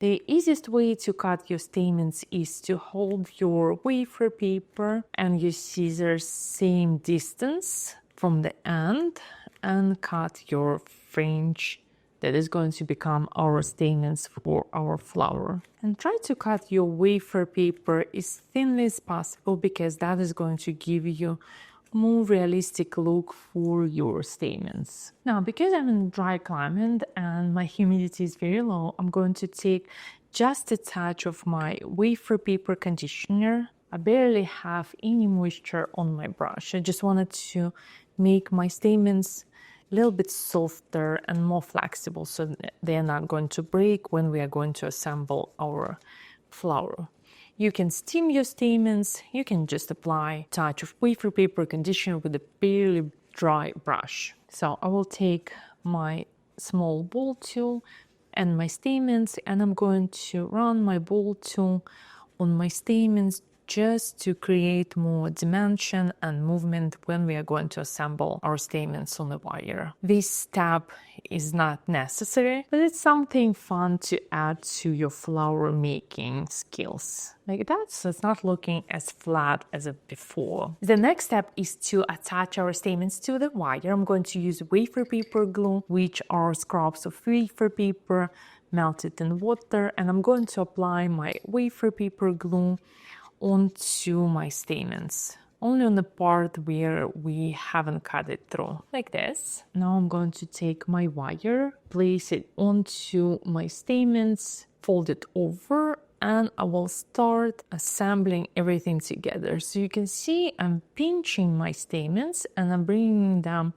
The easiest way to cut your stamens is to hold your wafer paper and your scissors same distance from the end and cut your fringe that is going to become our stamens for our flower. And try to cut your wafer paper as thinly as possible because that is going to give you more realistic look for your stamens. Now, because I'm in dry climate and my humidity is very low, I'm going to take just a touch of my wafer paper conditioner. I barely have any moisture on my brush. I just wanted to make my stamens a little bit softer and more flexible so they're not going to break when we are going to assemble our flower. You can steam your stamens, you can just apply a touch of wafer paper conditioner with a barely dry brush. So I will take my small ball tool and my stamens, and I'm going to run my ball tool on my stamens just to create more dimension and movement when we are going to assemble our stamens on the wire. This step is not necessary, but it's something fun to add to your flower making skills. Like that, so it's not looking as flat as before. The next step is to attach our stamens to the wire. I'm going to use wafer paper glue, which are scraps of wafer paper melted in water, and I'm going to apply my wafer paper glue onto my stamens, only on the part where we haven't cut it through, like this. Now I'm going to take my wire, place it onto my stamens, fold it over, and I will start assembling everything together. So you can see I'm pinching my stamens and I'm bringing them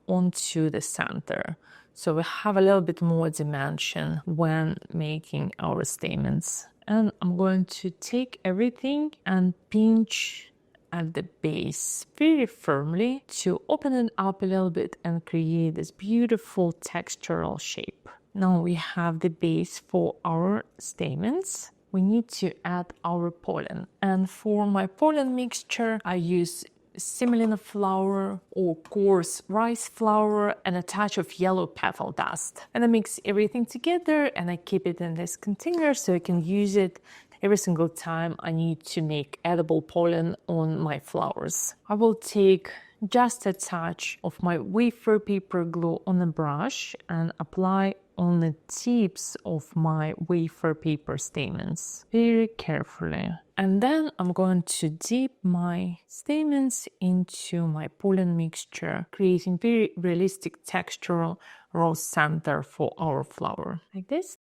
onto the center. So we have a little bit more dimension when making our stamens. And I'm going to take everything and pinch at the base very firmly to open it up a little bit and create this beautiful textural shape. Now we have the base for our stamens. We need to add our pollen. And for my pollen mixture, I use semolina flour or coarse rice flour and a touch of yellow petal dust. And I mix everything together and I keep it in this container so I can use it every single time I need to make edible pollen on my flowers. I will take just a touch of my wafer paper glue on the brush and apply on the tips of my wafer paper stamens very carefully. And then I'm going to dip my stamens into my pollen mixture, creating very realistic textural rose center for our flower. Like this.